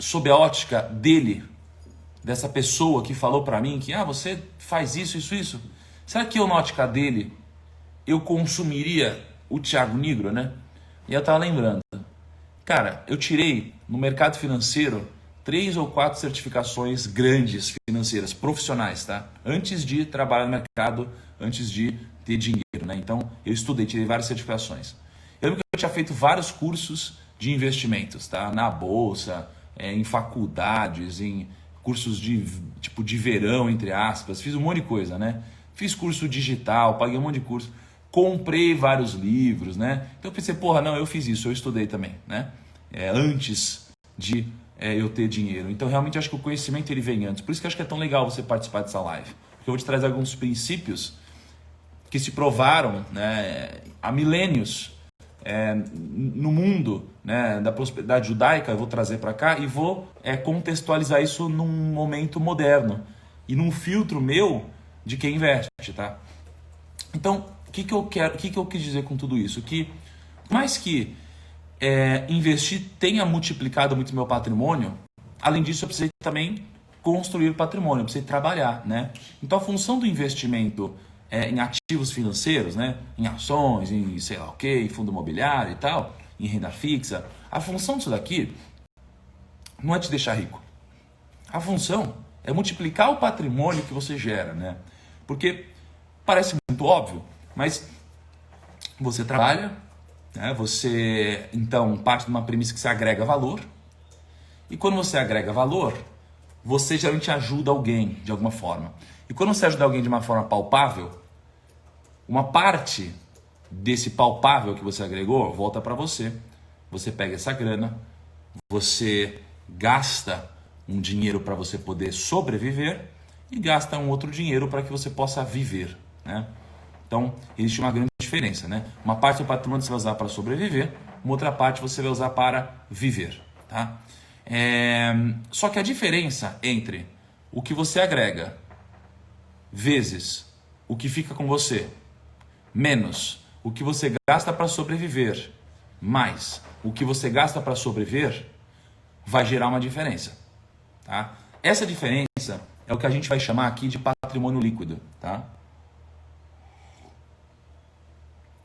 sob a ótica dele, dessa pessoa que falou pra mim que você faz isso, será que eu, na ótica dele, eu consumiria o Thiago Nigro, né? E eu tava lembrando, cara, eu tirei no mercado financeiro 3 ou 4 certificações grandes financeiras, profissionais, tá? Antes de trabalhar no mercado, antes de ter dinheiro, né? Então, eu estudei, tirei várias certificações. Eu lembro que eu tinha feito vários cursos de investimentos, tá? Na bolsa, em faculdades, em cursos de tipo de verão, entre aspas. Fiz um monte de coisa, né? Fiz curso digital, paguei um monte de curso. Comprei vários livros, né? Então eu pensei, não, eu fiz isso, eu estudei também, né? Antes de eu ter dinheiro. Então realmente acho que o conhecimento ele vem antes. Por isso que acho que é tão legal você participar dessa live. Porque eu vou te trazer alguns princípios que se provaram, né, há milênios no mundo, né, da prosperidade judaica. Eu vou trazer para cá e vou contextualizar isso num momento moderno e num filtro meu de quem investe, tá? Então, o que eu quis dizer com tudo isso? Que por mais que investir tenha multiplicado muito meu patrimônio, além disso eu precisei também construir patrimônio, eu precisei trabalhar, né? Então a função do investimento em ativos financeiros, né? Em ações, em sei lá o que, em fundo imobiliário e tal, em renda fixa, a função disso daqui não é te deixar rico. A função é multiplicar o patrimônio que você gera, né? Porque parece muito óbvio, mas você trabalha, né? Você então parte de uma premissa que você agrega valor, e quando você agrega valor, você geralmente ajuda alguém de alguma forma. E quando você ajuda alguém de uma forma palpável, uma parte desse palpável que você agregou volta para você. Você pega essa grana, você gasta um dinheiro para você poder sobreviver e gasta um outro dinheiro para que você possa viver, né? Então, existe uma grande diferença, né? Uma parte do patrimônio você vai usar para sobreviver, uma outra parte você vai usar para viver, tá? Só que a diferença entre o que você agrega vezes o que fica com você, menos o que você gasta para sobreviver, mais o que você gasta para sobreviver, vai gerar uma diferença, tá? Essa diferença é o que a gente vai chamar aqui de patrimônio líquido, tá?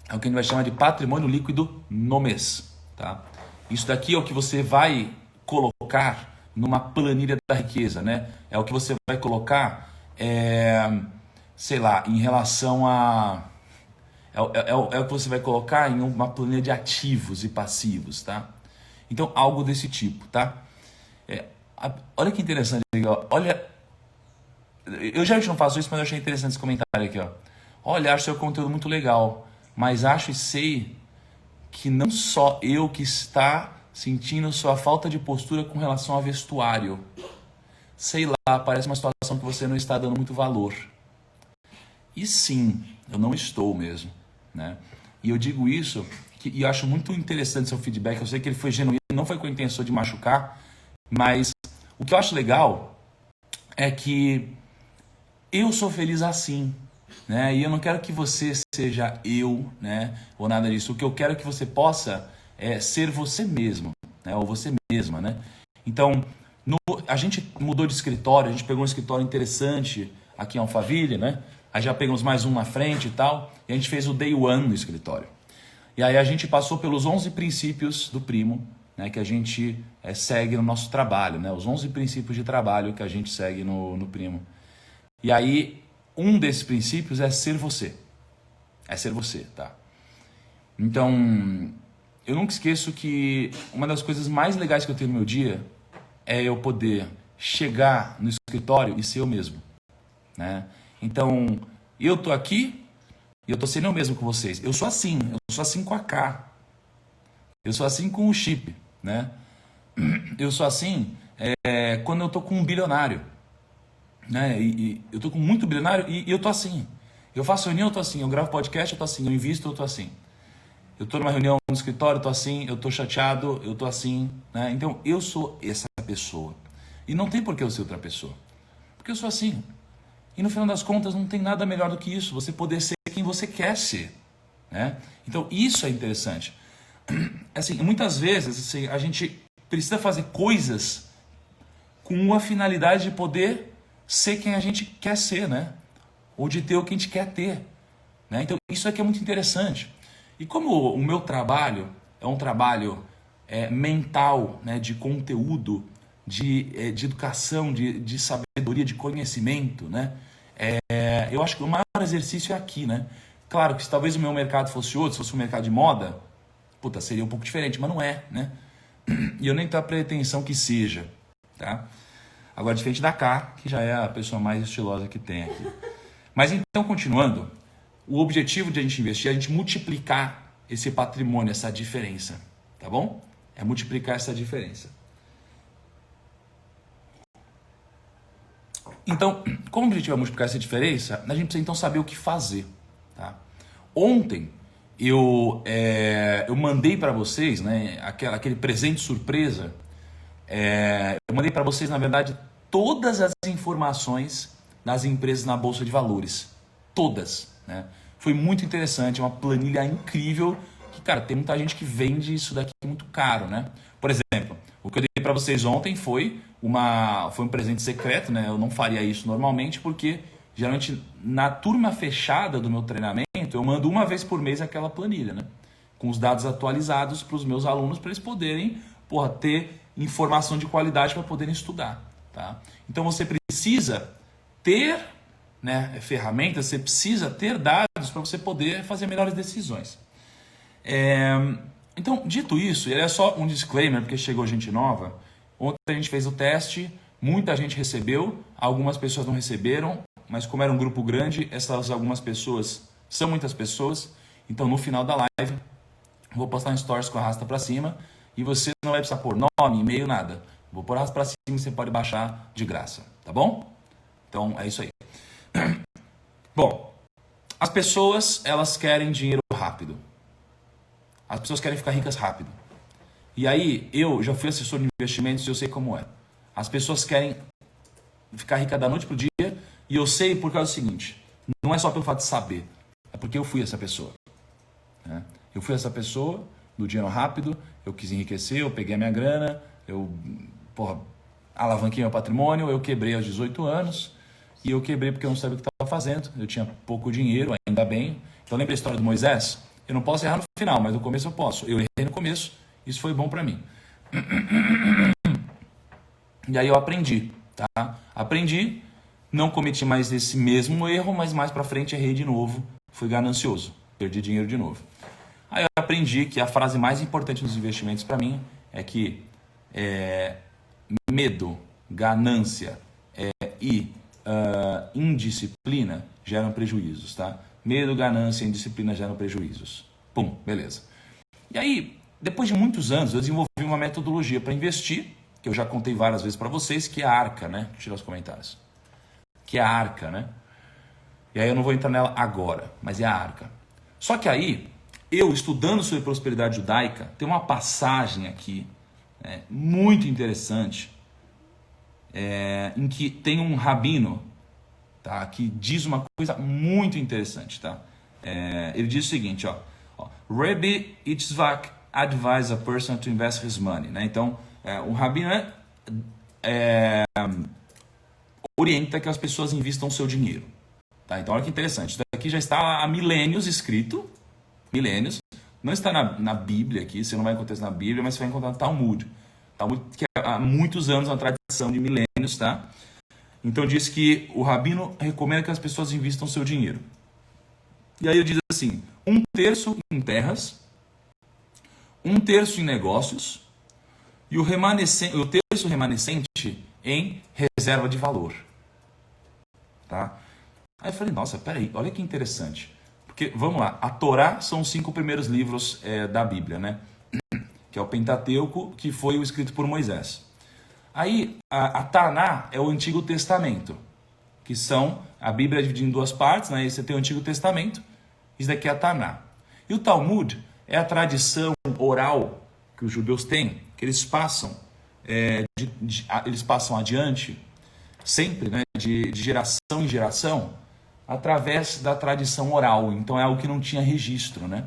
É o que a gente vai chamar de patrimônio líquido no mês, tá? Isso daqui é o que você vai colocar numa planilha da riqueza, né? É o que você vai colocar, sei lá, em relação a... É o que você vai colocar em uma planilha de ativos e passivos, tá? Então, algo desse tipo, tá? Olha que interessante, ó. Olha, eu já não faço isso, mas eu achei interessante esse comentário aqui, ó. Olha, acho seu conteúdo muito legal, mas acho e sei que não só eu que está sentindo sua falta de postura com relação ao vestuário. Sei lá, parece uma situação que você não está dando muito valor. E sim, eu não estou mesmo, né? E eu digo isso, e eu acho muito interessante seu feedback. Eu sei que ele foi genuíno, não foi com a intenção de machucar, mas o que eu acho legal é que eu sou feliz assim, né? E eu não quero que você seja eu, né? Ou nada disso. O que eu quero é que você possa ser você mesmo, né? Ou você mesma, né? Então, a gente mudou de escritório, a gente pegou um escritório interessante aqui em Alphaville, né? Aí já pegamos mais um na frente e tal, e a gente fez o Day One no escritório. E aí a gente passou pelos 11 princípios do Primo, né, que a gente segue no nosso trabalho, né? Os 11 princípios de trabalho que a gente segue no Primo. E aí, um desses princípios é ser você. É ser você, tá? Então, eu nunca esqueço que uma das coisas mais legais que eu tenho no meu dia é eu poder chegar no escritório e ser eu mesmo, né? Então, eu tô aqui e eu tô sendo eu mesmo com vocês. Eu sou assim com a K. Eu sou assim com o chip, né? Eu sou assim quando eu tô com um bilionário, né? E eu tô com muito bilionário e eu tô assim. Eu faço reunião, eu tô assim. Eu gravo podcast, eu tô assim. Eu invisto, eu tô assim. Eu tô numa reunião no escritório, eu tô assim. Eu tô chateado, eu tô assim, né? Então, eu sou essa pessoa. E não tem por que eu ser outra pessoa. Porque eu sou assim. E no final das contas, não tem nada melhor do que isso. Você poder ser quem você quer ser, né? Então, isso é interessante. Assim, muitas vezes assim, a gente precisa fazer coisas com a finalidade de poder ser quem a gente quer ser, né? Ou de ter o que a gente quer ter, né? Então isso aqui é muito interessante. E como o meu trabalho é um trabalho mental, né, de conteúdo, de educação, de sabedoria, de conhecimento, né? Eu acho que o maior exercício é aqui, né? Claro que se talvez o meu mercado fosse outro, se fosse um mercado de moda, puta, seria um pouco diferente, mas não é, né? E eu nem tenho a pretensão que seja, tá? Agora, diferente da K, que já é a pessoa mais estilosa que tem aqui. Mas então, continuando, o objetivo de a gente investir é a gente multiplicar esse patrimônio, essa diferença, tá bom? É multiplicar essa diferença. Então, como o objetivo é multiplicar essa diferença, a gente precisa então saber o que fazer, tá? Ontem eu mandei para vocês, né, aquele presente surpresa. Eu mandei para vocês, na verdade, todas as informações das empresas na Bolsa de Valores. Todas, né? Foi muito interessante, uma planilha incrível. Que, cara, tem muita gente que vende isso daqui muito caro, né? Por exemplo, o que eu dei para vocês ontem foi um presente secreto, né? Eu não faria isso normalmente, porque geralmente na turma fechada do meu treinamento, eu mando uma vez por mês aquela planilha, né? Com os dados atualizados para os meus alunos, para eles poderem, ter informação de qualidade para poderem estudar, tá? Então você precisa ter, né, ferramentas, você precisa ter dados para você poder fazer melhores decisões. Então, dito isso, ele é só um disclaimer, porque chegou gente nova. Ontem a gente fez o teste, muita gente recebeu, algumas pessoas não receberam, mas como era um grupo grande, essas algumas pessoas são muitas pessoas. Então, no final da live, vou postar um stories com a arrasta para cima e você não vai precisar pôr nome, e-mail, nada. Vou pôr arrasta para cima e você pode baixar de graça, tá bom? Então, é isso aí. Bom, as pessoas, elas querem dinheiro rápido. As pessoas querem ficar ricas rápido. E aí, eu já fui assessor de investimentos e eu sei como é. As pessoas querem ficar ricas da noite pro dia e eu sei por causa do seguinte, não é só pelo fato de saber, é porque eu fui essa pessoa, né? Eu fui essa pessoa do dinheiro rápido, eu quis enriquecer, eu peguei a minha grana, eu alavanquei meu patrimônio, eu quebrei aos 18 anos e eu quebrei porque eu não sabia o que estava fazendo, eu tinha pouco dinheiro, ainda bem. Então lembra a história do Moisés? Eu não posso errar no final, mas no começo eu posso. Eu errei no começo, isso foi bom para mim. E aí eu aprendi, tá? Aprendi, não cometi mais esse mesmo erro, mas mais para frente errei de novo, fui ganancioso, perdi dinheiro de novo. Aí eu aprendi que a frase mais importante nos investimentos para mim é que medo, ganância e indisciplina geram prejuízos, tá? Medo, ganância e indisciplina geram prejuízos. Pum, beleza. E aí, depois de muitos anos, eu desenvolvi uma metodologia para investir, que eu já contei várias vezes para vocês, que é a ARCA, né? Deixa eu tirar os comentários. Que é a ARCA, né? E aí eu não vou entrar nela agora, mas é a ARCA. Só que aí, eu estudando sobre prosperidade judaica, tem uma passagem aqui muito interessante, em que tem um rabino, tá, que diz uma coisa muito interessante, tá? Ele diz o seguinte, Rabbi Yitzhak advise a person to invest his money, né? Então, o rabino orienta que as pessoas investam o seu dinheiro, tá? Então, olha que interessante. Isso daqui já está há milênios escrito, milênios. Não está na Bíblia aqui, você não vai encontrar isso na Bíblia, mas você vai encontrar no Talmud. Talmud que há muitos anos, uma tradição de milênios, tá? Então diz que o rabino recomenda que as pessoas investam seu dinheiro. E aí ele diz assim, 1/3 em terras, 1/3 em negócios e o terço remanescente em reserva de valor. Tá? Aí eu falei, nossa, peraí, olha que interessante. Porque, vamos lá, a Torá são os 5 primeiros livros da Bíblia, né? Que é o Pentateuco, que foi o escrito por Moisés. Aí, a Taná é o Antigo Testamento, que são, a Bíblia é dividida em 2 partes, né? Aí você tem o Antigo Testamento, isso daqui é a Taná. E o Talmud é a tradição oral que os judeus têm, que eles passam, eles passam adiante, sempre, né? De geração em geração, através da tradição oral. Então é algo que não tinha registro, né?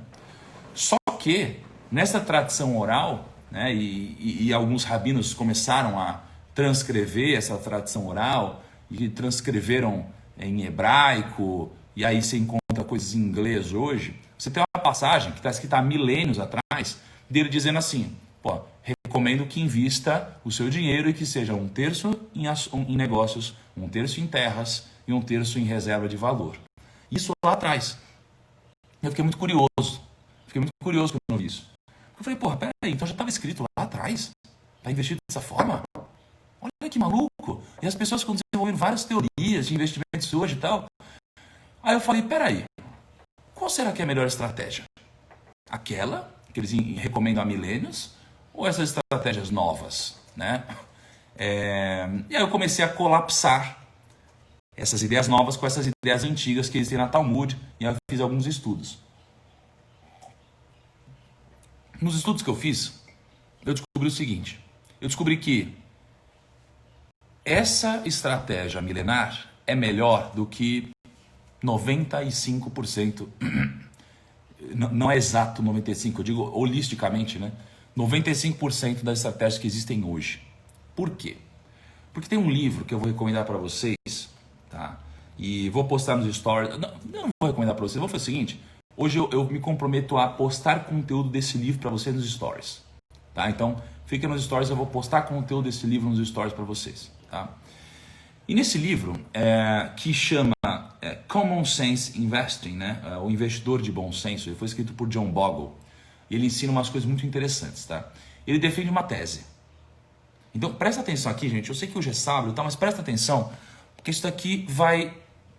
Só que, nessa tradição oral, né, e alguns rabinos começaram transcrever essa tradição oral e transcreveram em hebraico, e aí você encontra coisas em inglês hoje. Você tem uma passagem que está escrita há milênios atrás, dele dizendo assim, pô, recomendo que invista o seu dinheiro e que seja 1/3 em negócios, 1/3 em terras e 1/3 em reserva de valor. Isso lá atrás. Eu fiquei muito curioso. Quando eu vi isso. Eu falei, porra, peraí, então já estava escrito lá atrás? Para investir dessa forma? Olha que maluco. E as pessoas ficam desenvolvendo várias teorias de investimentos hoje e tal. Aí eu falei, peraí, qual será que é a melhor estratégia? Aquela que eles recomendam há milênios ou essas estratégias novas, né? E aí eu comecei a colapsar essas ideias novas com essas ideias antigas que existem na Talmud, e aí eu fiz alguns estudos. Nos estudos que eu fiz, eu descobri o seguinte, eu descobri que essa estratégia milenar é melhor do que 95%, não é exato 95%, eu digo holisticamente, né? 95% das estratégias que existem hoje. Por quê? Porque tem um livro que eu vou recomendar para vocês, tá? E vou postar nos stories. Não vou recomendar para vocês, vou fazer o seguinte, hoje eu me comprometo a postar conteúdo desse livro para vocês nos stories, tá? Então, fica nos stories, eu vou postar conteúdo desse livro nos stories para vocês, tá? E nesse livro, que chama Common Sense Investing, né? O investidor de bom senso, ele foi escrito por John Bogle. Ele ensina umas coisas muito interessantes, tá? Ele defende uma tese. Então, presta atenção aqui, gente. Eu sei que hoje é sábado, tá? Mas presta atenção, porque isso daqui vai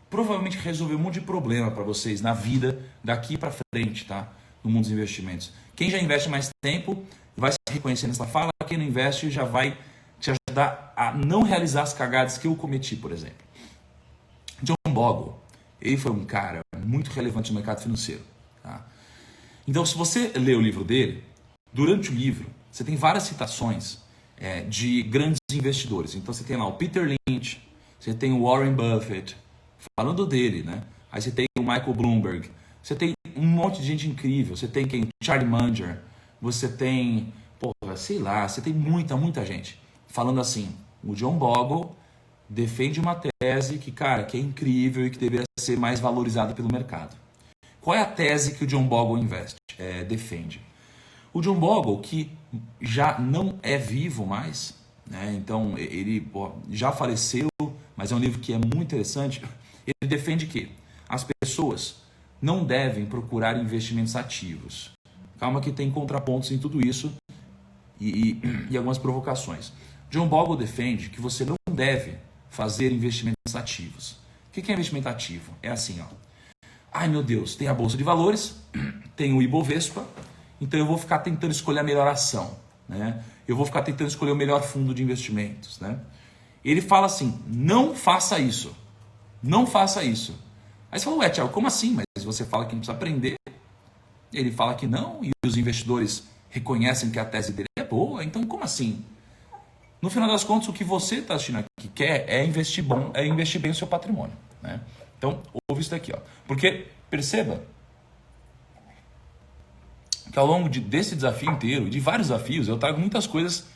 provavelmente resolver um monte de problema para vocês na vida daqui para frente, tá? No mundo dos investimentos. Quem já investe mais tempo vai se reconhecer nessa fala. Quem não investe já vai te ajudar a não realizar as cagadas que eu cometi, por exemplo. John Bogle, ele foi um cara muito relevante no mercado financeiro, tá? Então, se você ler o livro dele, durante o livro, você tem várias citações de grandes investidores. Então, você tem lá o Peter Lynch, você tem o Warren Buffett, falando dele, né? Aí você tem o Michael Bloomberg, você tem um monte de gente incrível, você tem quem? Charlie Munger, você tem, porra, sei lá, você tem muita gente falando assim, o John Bogle defende uma tese que, cara, que é incrível e que deveria ser mais valorizada pelo mercado. Qual é a tese que o John Bogle defende? O John Bogle, que já não é vivo mais, né? Então ele já faleceu, mas é um livro que é muito interessante. Ele defende que as pessoas não devem procurar investimentos ativos. Calma que tem contrapontos em tudo isso e algumas provocações. John Bogle defende que você não deve fazer investimentos ativos. O que é investimento ativo? É assim, ó. Ai meu Deus, tem a Bolsa de Valores, tem o Ibovespa, então eu vou ficar tentando escolher a melhor ação, né? Eu vou ficar tentando escolher o melhor fundo de investimentos, né? Ele fala assim, não faça isso, não faça isso. Aí você fala, ué, Thiago, como assim? Mas você fala que não precisa aprender. Ele fala que não, e os investidores reconhecem que a tese dele é boa, então como assim? No final das contas, o que você está assistindo aqui quer é investir bem o seu patrimônio, né? Então, ouve isso daqui, ó. Porque, perceba que ao longo desse desafio inteiro, de vários desafios, eu trago muitas coisas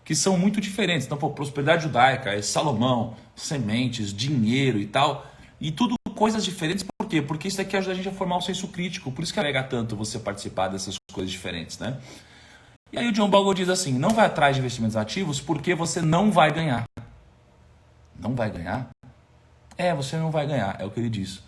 que são muito diferentes. Então, prosperidade judaica, Salomão, sementes, dinheiro e tal. E tudo coisas diferentes. Por quê? Porque isso daqui ajuda a gente a formar um senso crítico. Por isso que agrega tanto você participar dessas coisas diferentes, né? E aí o John Bogle diz assim, não vai atrás de investimentos ativos porque você não vai ganhar. Não vai ganhar? Você não vai ganhar, é o que ele diz.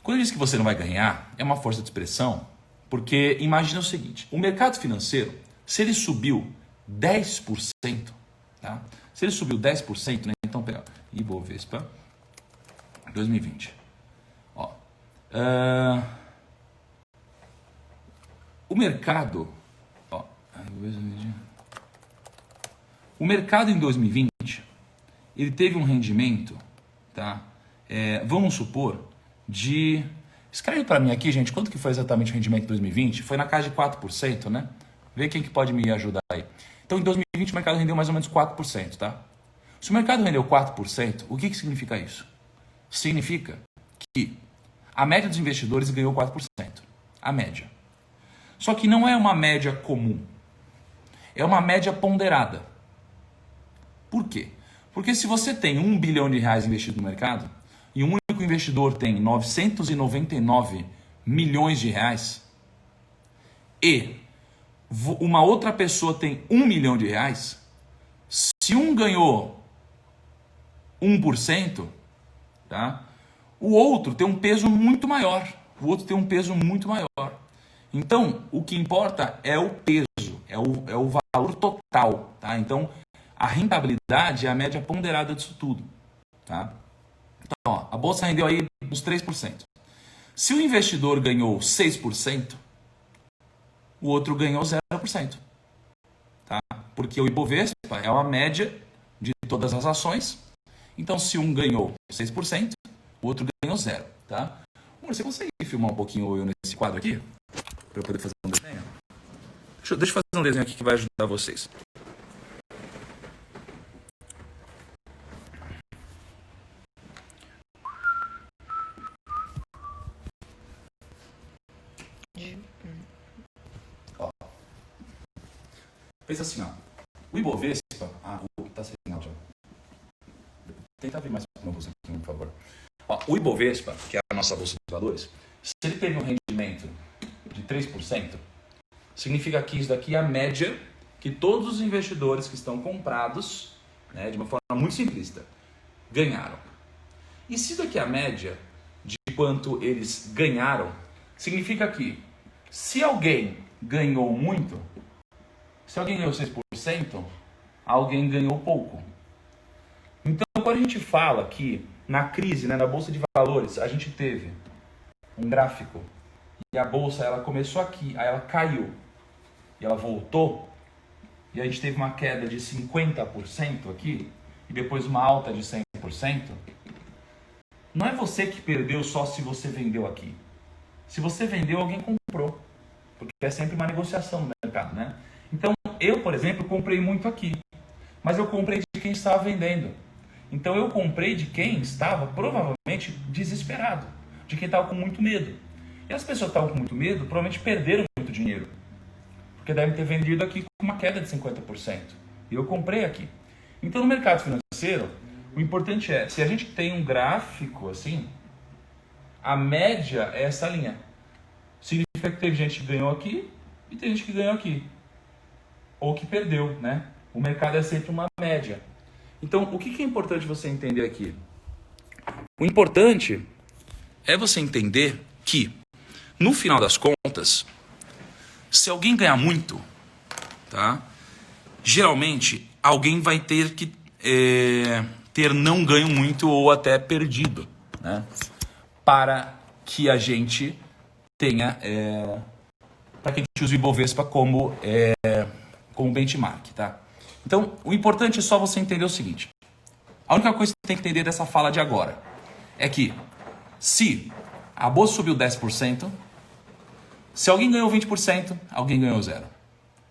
Quando ele diz que você não vai ganhar, é uma força de expressão, porque imagina o seguinte, o mercado financeiro, se ele subiu 10%, tá? Se ele subiu 10%, né? Então pega Ibovespa 2020. Ó, o mercado, o mercado em 2020, ele teve um rendimento, tá? Vamos supor, escreve para mim aqui, gente, quanto que foi exatamente o rendimento de 2020? Foi na casa de 4%, né? Vê quem que pode me ajudar aí. Então, em 2020, o mercado rendeu mais ou menos 4%, tá? Se o mercado rendeu 4%, o que significa isso? Significa que a média dos investidores ganhou 4%. A média. Só que não é uma média comum. É uma média ponderada. Por quê? Porque se você tem R$ 1 bilhão investido no mercado e um único investidor tem 999 milhões de reais e uma outra pessoa tem R$ 1 milhão, se um ganhou 1%, tá? O outro tem um peso muito maior. O outro tem um peso muito maior. Então, o que importa é o peso, é o valor total, tá? Então, a rentabilidade é a média ponderada disso tudo, tá? Então, ó, a bolsa rendeu aí uns 3%. Se o investidor ganhou 6%, o outro ganhou 0%, tá? Porque o Ibovespa é uma média de todas as ações. Então, se um ganhou 6%, o outro ganhou 0%, tá? Você consegue filmar um pouquinho eu nesse quadro aqui? Para eu poder fazer um desenho? Deixa eu fazer um desenho aqui que vai ajudar vocês. Ó. Pensa assim, ó. O Ibovespa... tá sem sinal já. Tenta vir mais para você aqui, por favor. Ó, o Ibovespa, que é a nossa bolsa de valores, se ele teve um rendimento de 3%, significa que isso daqui é a média que todos os investidores que estão comprados, né, de uma forma muito simplista, ganharam. E se isso daqui é a média de quanto eles ganharam, significa que se alguém ganhou muito, se alguém ganhou 6%, alguém ganhou pouco. Então, quando a gente fala que na crise, né, na Bolsa de Valores, a gente teve um gráfico e a Bolsa ela começou aqui, aí ela caiu e ela voltou, e a gente teve uma queda de 50% aqui e depois uma alta de 100%, não é você que perdeu só se você vendeu aqui. Se você vendeu, alguém comprou, porque é sempre uma negociação no mercado, né? Então, eu, por exemplo, comprei muito aqui, mas eu comprei de quem estava vendendo. Então eu comprei de quem estava provavelmente desesperado, de quem estava com muito medo. E as pessoas que estavam com muito medo provavelmente perderam muito dinheiro, porque devem ter vendido aqui com uma queda de 50%. E eu comprei aqui. Então no mercado financeiro, o importante é, se a gente tem um gráfico assim, a média é essa linha. Significa que teve gente que ganhou aqui e tem gente que ganhou aqui. Ou que perdeu, né? O mercado é sempre uma média. Então, o que é importante você entender aqui? O importante é você entender que, no final das contas, se alguém ganhar muito, tá? Geralmente, alguém vai ter que ter não ganho muito ou até perdido, né? Para que a gente tenha... para que a gente use o Ibovespa como benchmark, tá? Então, o importante é só você entender o seguinte. A única coisa que você tem que entender dessa fala de agora é que se a bolsa subiu 10%, se alguém ganhou 20%, alguém ganhou 0%.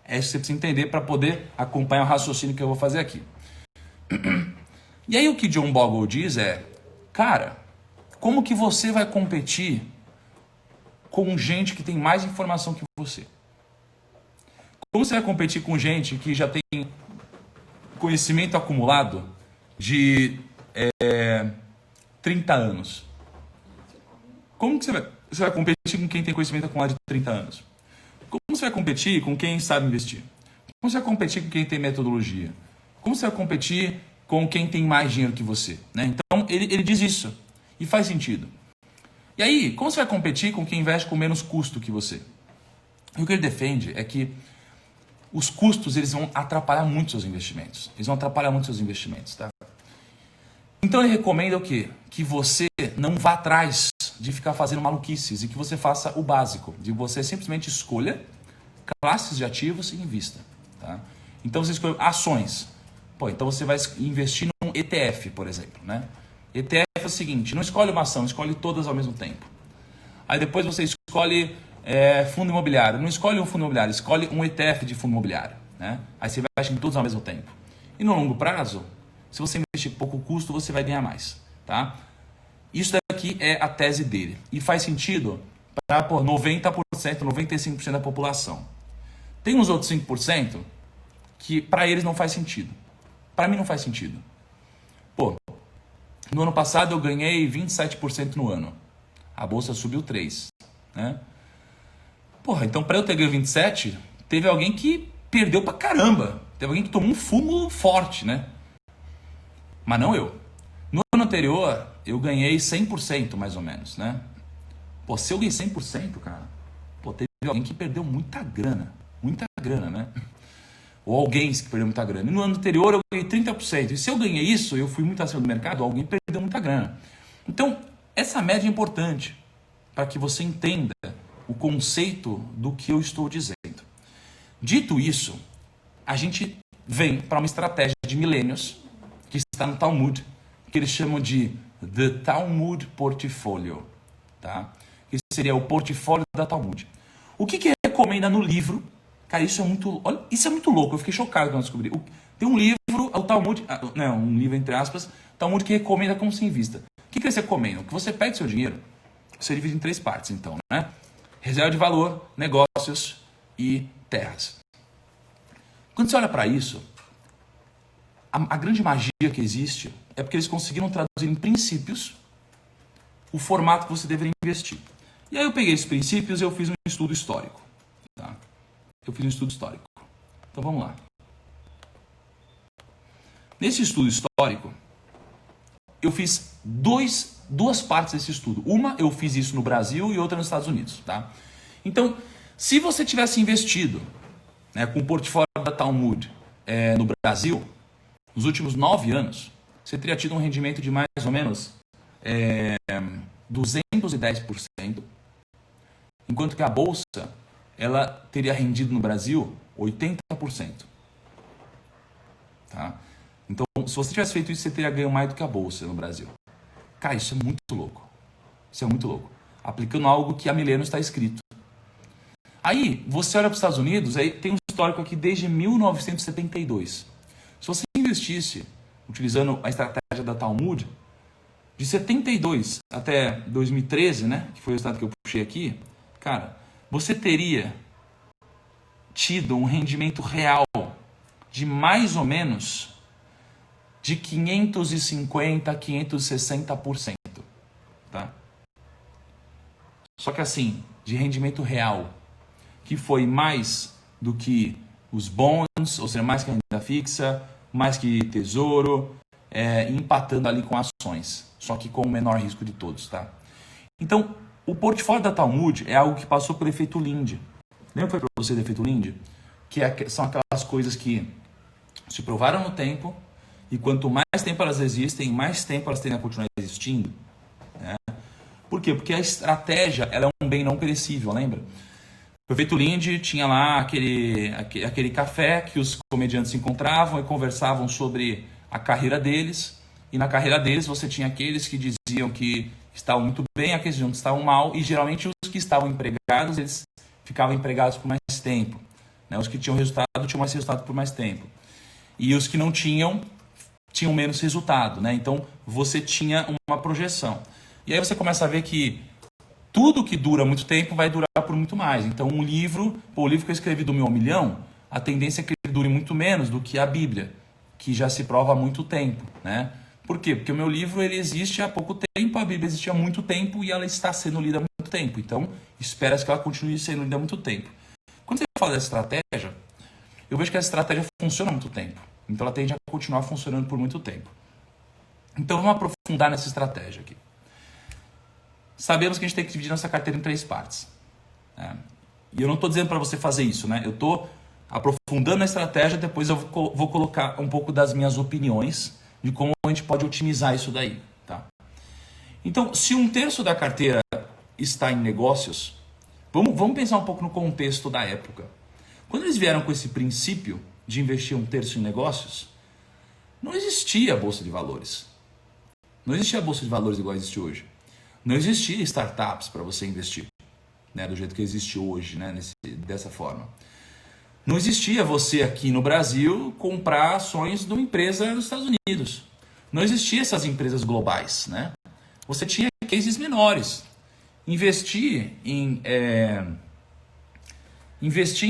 É isso que você precisa entender para poder acompanhar o raciocínio que eu vou fazer aqui. E aí o que John Bogle diz é, cara, como que você vai competir com gente que tem mais informação que você? Como você vai competir com gente que já tem conhecimento acumulado de 30 anos? Como que você vai competir com quem tem conhecimento acumulado de 30 anos? Como você vai competir com quem sabe investir? Como você vai competir com quem tem metodologia? Como você vai competir com quem tem mais dinheiro que você? Né? Então, ele diz isso. E faz sentido. E aí, como você vai competir com quem investe com menos custo que você? E o que ele defende é que os custos eles vão atrapalhar muito seus investimentos. Eles vão atrapalhar muito seus investimentos, tá? Então ele recomenda o quê? Que você não vá atrás de ficar fazendo maluquices e que você faça o básico, de você simplesmente escolha classes de ativos e invista, tá? Então você escolhe ações. Pô, então você vai investir num ETF, por exemplo, né? ETF é o seguinte, não escolhe uma ação, escolhe todas ao mesmo tempo. Aí depois você escolhe fundo imobiliário. Não escolhe um fundo imobiliário, escolhe um ETF de fundo imobiliário, né? Aí você investe em todos ao mesmo tempo. E no longo prazo, se você investir pouco custo, você vai ganhar mais, tá? Isso daqui é a tese dele. E faz sentido para 90%, 95% da população. Tem uns outros 5% que para eles não faz sentido. Para mim não faz sentido. Pô, no ano passado eu ganhei 27% no ano. A bolsa subiu 3%, né? Porra, então para eu ter ganho 27%, teve alguém que perdeu pra caramba. Teve alguém que tomou um fumo forte, né? Mas não eu. No ano anterior, eu ganhei 100% mais ou menos, né? Pô, se eu ganhei 100%, cara, pô, teve alguém que perdeu muita grana, né? Ou alguém que perdeu muita grana. E no ano anterior eu ganhei 30%. E se eu ganhei isso, eu fui muito acima do mercado, alguém perdeu muita grana. Então, essa média é importante para que você entenda o conceito do que eu estou dizendo. Dito isso, a gente vem para uma estratégia de milênios que está no Talmud, que eles chamam de The Talmud Portfolio, tá? Que seria o portfólio da Talmud. O que recomenda no livro? Cara, isso é muito louco, eu fiquei chocado quando eu descobri. Tem um livro, o Talmud, um livro entre aspas, Talmud que recomenda como se invista. O que eles recomendam? Que você pegue seu dinheiro, você divide em 3 partes então, né? Reserva de valor, negócios e terras. Quando você olha para isso, a grande magia que existe é porque eles conseguiram traduzir em princípios o formato que você deveria investir. E aí eu peguei esses princípios e eu fiz um estudo histórico. Tá? Então vamos lá. Nesse estudo histórico, eu fiz duas partes desse estudo. Uma, eu fiz isso no Brasil e outra nos Estados Unidos. Tá? Então, se você tivesse investido, né, com o portfólio da Talmud no Brasil, nos últimos 9 anos, você teria tido um rendimento de mais ou menos 210%, enquanto que a bolsa ela teria rendido no Brasil 80%. Tá? Então, se você tivesse feito isso, você teria ganho mais do que a bolsa no Brasil. Cara, isso é muito louco. Aplicando algo que há milênios está escrito. Aí, você olha para os Estados Unidos, aí tem um histórico aqui desde 1972. Se você investisse, utilizando a estratégia da Talmud, de 72 até 2013, né, que foi o estado que eu puxei aqui, cara, você teria tido um rendimento real de mais ou menos de 550% a 560%. Tá? Só que assim, de rendimento real, que foi mais do que os bonds, ou seja, mais que a renda fixa, mais que tesouro, empatando ali com ações, só que com o menor risco de todos. Tá? Então, o portfólio da Talmud é algo que passou pelo efeito Linde. Lembra que foi para você do efeito Linde? São aquelas coisas que se provaram no tempo e quanto mais tempo elas existem, mais tempo elas tendem a continuar existindo. Né? Por quê? Porque a estratégia ela é um bem não perecível, lembra? O efeito Linde tinha lá aquele café que os comediantes se encontravam e conversavam sobre a carreira deles. E na carreira deles você tinha aqueles que diziam que estavam muito bem, aqueles que diziam que estavam mal. E geralmente os que estavam empregados, eles ficavam empregados por mais tempo. Né? Os que tinham resultado, tinham mais resultado por mais tempo. E os que não tinham menos resultado. Né? Então você tinha uma projeção. E aí você começa a ver que tudo que dura muito tempo vai durar por muito mais. Então o livro que eu escrevi do 1.000 ao milhão, a tendência é que ele dure muito menos do que a Bíblia, que já se prova há muito tempo. Né? Por quê? Porque o meu livro ele existe há pouco tempo, a Bíblia existe há muito tempo e ela está sendo lida há muito tempo. Então espera-se que ela continue sendo lida há muito tempo. Quando você fala dessa estratégia, eu vejo que essa estratégia funciona há muito tempo. Então ela tende a continuar funcionando por muito tempo. Então vamos aprofundar nessa estratégia aqui. Sabemos que a gente tem que dividir nossa carteira em 3 partes. Né? E eu não estou dizendo para você fazer isso, né? Eu estou aprofundando a estratégia, depois eu vou colocar um pouco das minhas opiniões de como a gente pode otimizar isso daí. Tá? Então, se 1/3 da carteira está em negócios, vamos pensar um pouco no contexto da época. Quando eles vieram com esse princípio de investir 1/3 em negócios, não existia a Bolsa de Valores. Não existia a Bolsa de Valores igual existe hoje. Não existia startups para você investir, né, do jeito que existe hoje, né, dessa forma. Não existia você aqui no Brasil comprar ações de uma empresa nos Estados Unidos. Não existia essas empresas globais. Né? Você tinha cases menores. Investir em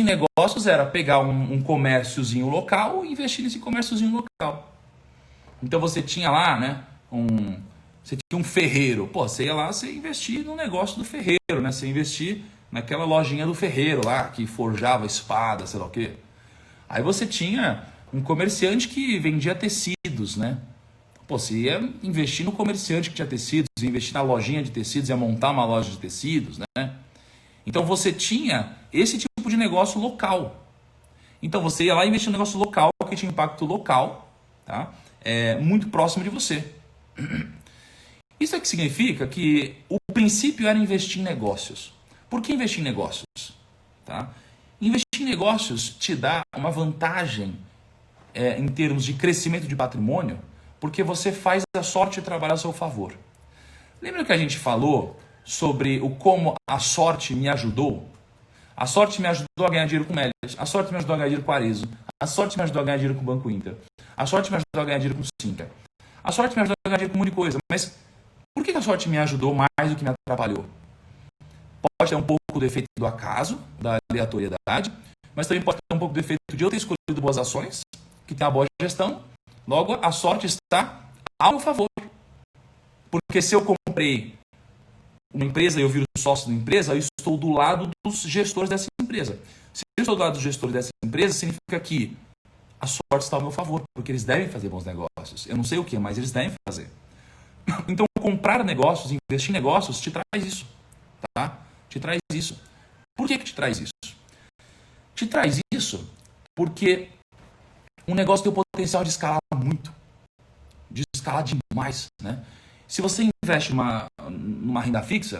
negócios era pegar um comérciozinho local e investir nesse comérciozinho local. Então você tinha lá, né, você tinha um ferreiro. Pô, você ia lá, você investia no negócio do ferreiro, né? Você investia naquela lojinha do ferreiro lá, que forjava espada, sei lá o quê. Aí você tinha um comerciante que vendia tecidos, né? Pô, você ia investir no comerciante que tinha tecidos, ia investir na lojinha de tecidos, ia montar uma loja de tecidos, né? Então você tinha esse tipo de negócio local. Então você ia lá e investia no negócio local, que tinha impacto local, tá? Muito próximo de você. Isso é que significa que o princípio era investir em negócios. Por que investir em negócios? Tá? Investir em negócios te dá uma vantagem em termos de crescimento de patrimônio, porque você faz a sorte trabalhar a seu favor. Lembra que a gente falou sobre o como a sorte me ajudou? A sorte me ajudou a ganhar dinheiro com o Melius, a sorte me ajudou a ganhar dinheiro com o Arezo, a sorte me ajudou a ganhar dinheiro com o Banco Inter, a sorte me ajudou a ganhar dinheiro com o Sintra, a sorte me ajudou a ganhar dinheiro com um monte de coisa, mas por que a sorte me ajudou mais do que me atrapalhou? Pode ter um pouco do efeito do acaso, da aleatoriedade, mas também pode ter um pouco do efeito de eu ter escolhido boas ações, que tem uma boa gestão, logo a sorte está ao meu favor. Porque se eu comprei uma empresa e eu viro sócio da empresa, eu estou do lado dos gestores dessa empresa. Se eu estou do lado dos gestores dessa empresa, significa que a sorte está ao meu favor, porque eles devem fazer bons negócios. Eu não sei o que, mas eles devem fazer. Então, comprar negócios, investir em negócios, te traz isso. Tá? Te traz isso. Por que te traz isso? Te traz isso porque um negócio tem o potencial de escalar muito. De escalar demais. Né? Se você investe numa renda fixa,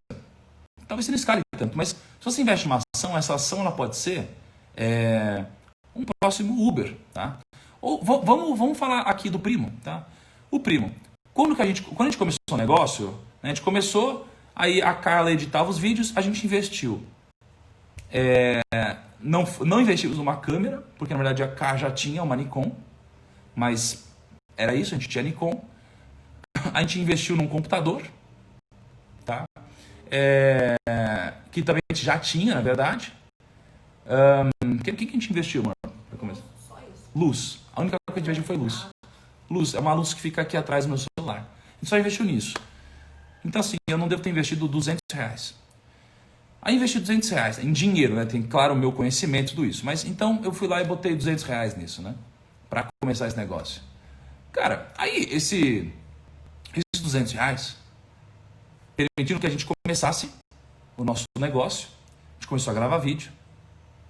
talvez você não escale tanto, mas se você investe em uma ação, essa ação ela pode ser um próximo Uber. Tá? Ou, vamos falar aqui do primo. Tá? O primo. Quando a gente começou o negócio, né, a gente começou, aí a Carla editava os vídeos, a gente investiu. Não investimos numa câmera, porque na verdade a Carla já tinha uma Nikon, mas era isso, a gente tinha Nikon. A gente investiu num computador, tá? Que também a gente já tinha, na verdade. O que a gente investiu, mano? Só isso. Luz. A única coisa que a gente investiu foi luz. Luz, é uma luz que fica aqui atrás do meu celular. A gente só investiu nisso. Então assim, eu não devo ter investido R$200. Aí investi R$200 em dinheiro, né? Tem claro o meu conhecimento tudo isso. Mas então eu fui lá e botei R$200 nisso, né? Pra começar esse negócio. Cara, aí esses R$200 permitiram que a gente começasse o nosso negócio. A gente começou a gravar vídeo.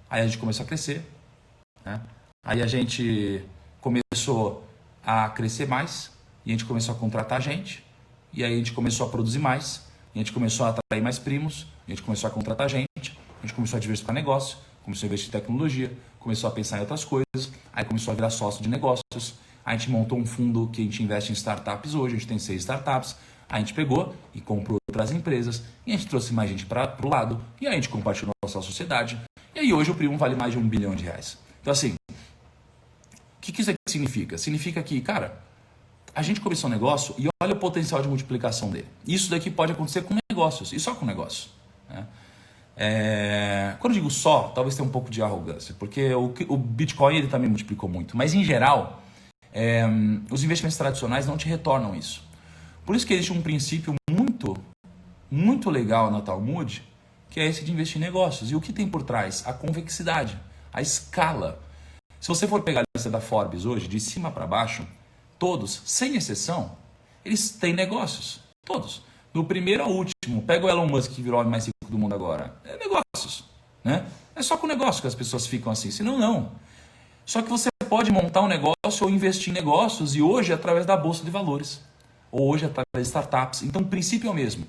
Aí a gente começou a crescer. Né? Aí a gente começou a crescer mais, e a gente começou a contratar gente, e aí a gente começou a produzir mais, e a gente começou a atrair mais primos, a gente começou a contratar gente, a gente começou a diversificar negócio, começou a investir em tecnologia, começou a pensar em outras coisas, aí começou a virar sócio de negócios, a gente montou um fundo que a gente investe em startups hoje, a gente tem 6 startups, a gente pegou e comprou outras empresas, e a gente trouxe mais gente para o lado, e aí a gente compartilhou a nossa sociedade, e aí hoje o primo vale mais de R$1 bilhão. Então assim, o que isso aqui significa? Significa que, cara, a gente começou um negócio e olha o potencial de multiplicação dele. Isso daqui pode acontecer com negócios, e só com negócios. Né? Quando eu digo só, talvez tenha um pouco de arrogância, porque o Bitcoin ele também multiplicou muito. Mas, em geral, os investimentos tradicionais não te retornam isso. Por isso que existe um princípio muito, muito legal na Talmud, que é esse de investir em negócios. E o que tem por trás? A convexidade, a escala. Se você for pegar a lista da Forbes hoje, de cima para baixo, todos, sem exceção, eles têm negócios. Todos. Do primeiro ao último. Pega o Elon Musk, que virou o homem mais rico do mundo agora. É negócios. Né? É só com negócio que as pessoas ficam assim. Senão, não. Só que você pode montar um negócio ou investir em negócios, e hoje é através da Bolsa de Valores. Ou hoje é através de startups. Então, o princípio é o mesmo.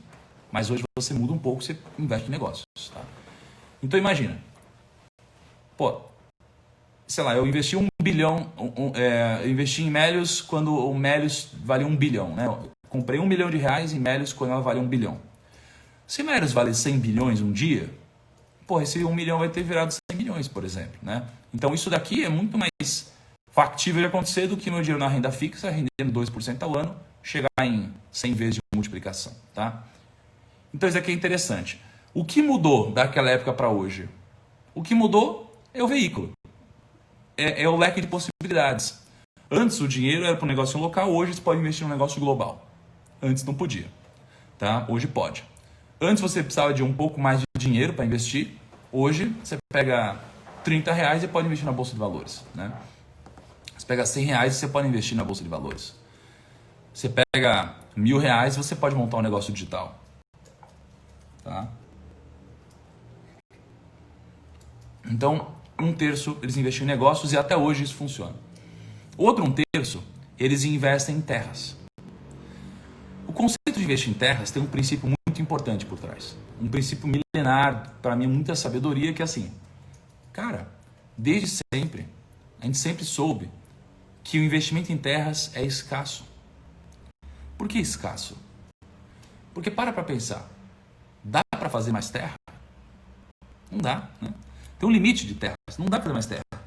Mas hoje você muda um pouco, você investe em negócios. Tá? Então, imagina. Pô, sei lá, eu investi $1 bilhão, eu investi em Melius quando o Melius valia $1 bilhão, né? Eu comprei R$1 milhão em Melius quando ela valia $1 bilhão. Se Melius vale 100 bilhões um dia, pô, esse 1 milhão vai ter virado 100 milhões, por exemplo, né? Então isso daqui é muito mais factível de acontecer do que meu dinheiro na renda fixa, rendendo 2% ao ano, chegar em 100 vezes de multiplicação, tá? Então isso aqui é interessante. O que mudou daquela época para hoje? O que mudou é o veículo. É o leque de possibilidades. Antes o dinheiro era para um negócio local, hoje você pode investir num negócio global. Antes não podia, tá? Hoje pode. Antes você precisava de um pouco mais de dinheiro para investir, hoje você pega R$ 30 e pode investir na Bolsa de Valores, né? Você pega R$ 100 e você pode investir na Bolsa de Valores. Você pega R$ 1.000 e você pode montar um negócio digital, tá? Então, 1/3 eles investem em negócios e até hoje isso funciona. Outro 1/3, eles investem em terras. O conceito de investir em terras tem um princípio muito importante por trás. Um princípio milenar, para mim, muita sabedoria, que é assim, cara, desde sempre, a gente sempre soube que o investimento em terras é escasso. Por que escasso? Porque para pensar, dá para fazer mais terra? Não dá, né? Tem um limite de terras, não dá para fazer mais terra.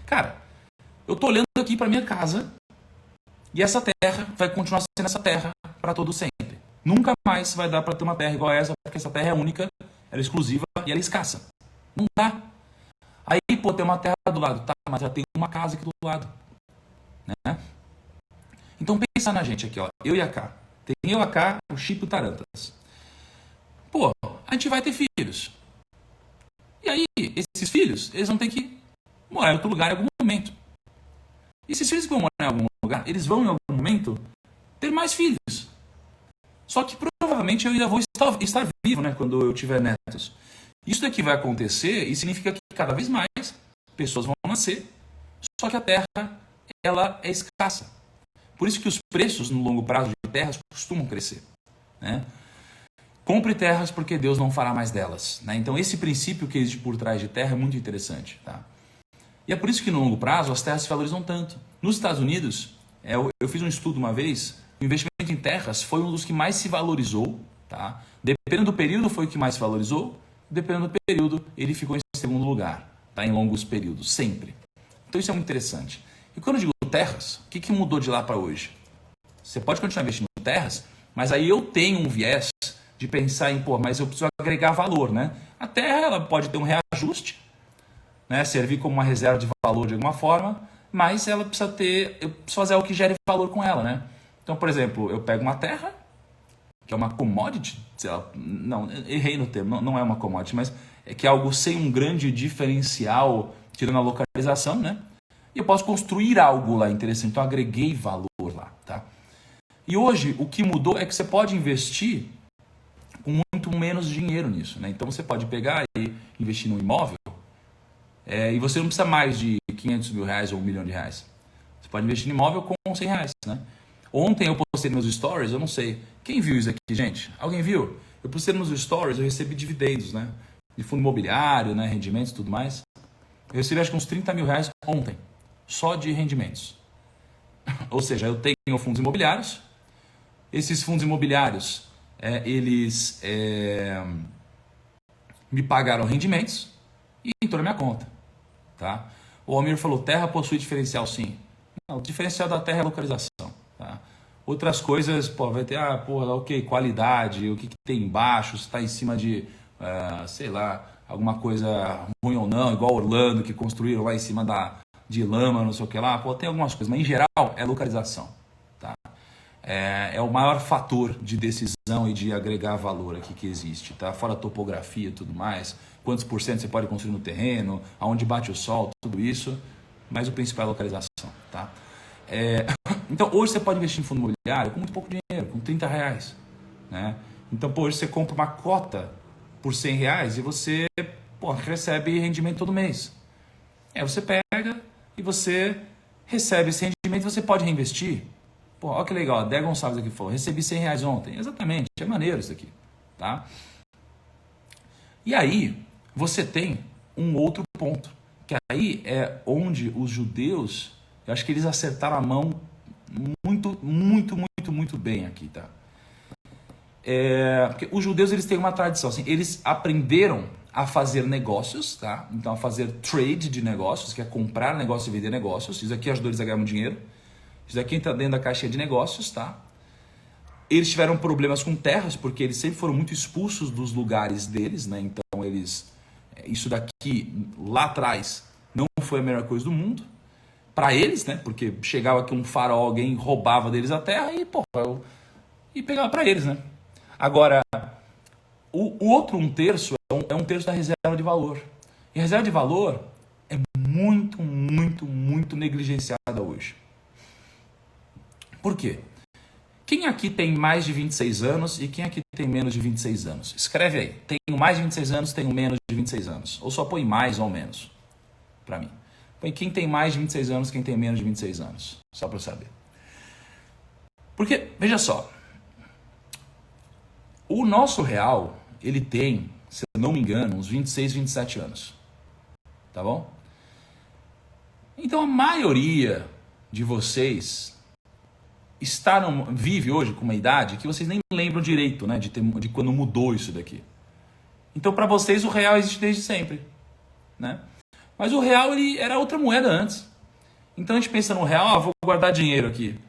Cara, eu tô olhando aqui para minha casa e essa terra vai continuar sendo essa terra para todo sempre. Nunca mais vai dar para ter uma terra igual a essa, porque essa terra é única, ela é exclusiva e ela é escassa. Não dá. Aí, pô, tem uma terra do lado, tá, mas já tem uma casa aqui do lado, né? Então pensa na gente aqui, ó, eu e a K. Tem eu, a K, o Chico e o Tarantas. Pô, a gente vai ter filhos. E aí, esses filhos, eles vão ter que morar em outro lugar em algum momento. E esses filhos que vão morar em algum lugar, eles vão em algum momento ter mais filhos. Só que provavelmente eu ainda vou estar vivo, né, quando eu tiver netos. Isso daqui vai acontecer e significa que cada vez mais pessoas vão nascer. Só que a terra, ela é escassa. Por isso que os preços no longo prazo de terras costumam crescer, né? Compre terras porque Deus não fará mais delas, né? Então esse princípio que existe por trás de terra é muito interessante, tá? E é por isso que no longo prazo as terras se valorizam tanto. Nos Estados Unidos, eu fiz um estudo uma vez, o investimento em terras foi um dos que mais se valorizou, tá? Dependendo do período foi o que mais se valorizou, dependendo do período ele ficou em segundo lugar, tá? Em longos períodos, sempre. Então isso é muito interessante. E quando eu digo terras, o que mudou de lá para hoje? Você pode continuar investindo em terras, mas aí eu tenho um viés de pensar em, pô, mas eu preciso agregar valor, né? A terra, ela pode ter um reajuste, né? Servir como uma reserva de valor de alguma forma, mas ela precisa ter, eu preciso fazer algo que gere valor com ela, né? Então, por exemplo, eu pego uma terra, que é uma commodity, sei lá, não, errei no termo, não é uma commodity, mas é que é algo sem um grande diferencial, tirando a localização, né? E eu posso construir algo lá interessante, então eu agreguei valor lá, tá? E hoje, o que mudou é que você pode investir com muito menos dinheiro nisso, né? Então você pode pegar e investir num imóvel e você não precisa mais de R$ 500 mil ou R$ 1 milhão. Você pode investir em imóvel com R$ 100, né? Ontem eu postei nos stories, eu não sei. Quem viu isso aqui, gente? Alguém viu? Eu postei nos stories, eu recebi dividendos, né? De fundo imobiliário, né? Rendimentos e tudo mais. Eu recebi acho que uns R$ 30 mil ontem, só de rendimentos. Ou seja, eu tenho fundos imobiliários, esses fundos imobiliários, eles me pagaram rendimentos e entrou na minha conta, tá? O Almir falou, terra possui diferencial, sim. Não, o diferencial da terra é a localização, tá? Outras coisas, pô, vai ter, ok, qualidade, o que tem embaixo, se está em cima de, sei lá, alguma coisa ruim ou não, igual Orlando, que construíram lá em cima de lama, não sei o que lá, pô, tem algumas coisas, mas em geral é localização, tá? É o maior fator de decisão e de agregar valor aqui que existe, tá? Fora a topografia e tudo mais, quantos por cento você pode construir no terreno, aonde bate o sol, tudo isso, mas o principal é a localização, tá? Então hoje você pode investir em fundo imobiliário com muito pouco dinheiro, com R$ 30, né? Então hoje você compra uma cota por R$ 100 e você recebe rendimento todo mês. Aí você pega e você recebe esse rendimento e você pode reinvestir. Pô, olha que legal, a Dé Gonçalves aqui falou, recebi R$ 100 ontem. Exatamente, é maneiro isso aqui, tá? E aí, você tem um outro ponto, que aí é onde os judeus, eu acho que eles acertaram a mão muito bem aqui, tá? Porque os judeus, eles têm uma tradição, assim, eles aprenderam a fazer negócios, tá? Então, a fazer trade de negócios, que é comprar negócios e vender negócios. Isso aqui ajudou eles a ganhar muito dinheiro. Isso daqui entra dentro da caixinha de negócios, tá? Eles tiveram problemas com terras, porque eles sempre foram muito expulsos dos lugares deles, né? Então, isso daqui, lá atrás, não foi a melhor coisa do mundo. para eles, né? Porque chegava aqui um faraó, alguém roubava deles a terra e, e pegava para eles, né? Agora, o outro um terço é um terço da reserva de valor. E a reserva de valor é muito, muito, muito negligenciada hoje. Por quê? Quem aqui tem mais de 26 anos e quem aqui tem menos de 26 anos? Escreve aí. Tenho mais de 26 anos, tenho menos de 26 anos. Ou só põe mais ou menos para mim. Põe quem tem mais de 26 anos, quem tem menos de 26 anos. Só para eu saber. Porque, veja só. O nosso real, ele tem, se eu não me engano, uns 26, 27 anos. Tá bom? Então a maioria de vocês vive hoje com uma idade que vocês nem lembram direito, né, de quando mudou isso daqui. Então para vocês o real existe desde sempre, né? Mas o real ele era outra moeda antes. Então a gente pensa no real, vou guardar dinheiro aqui.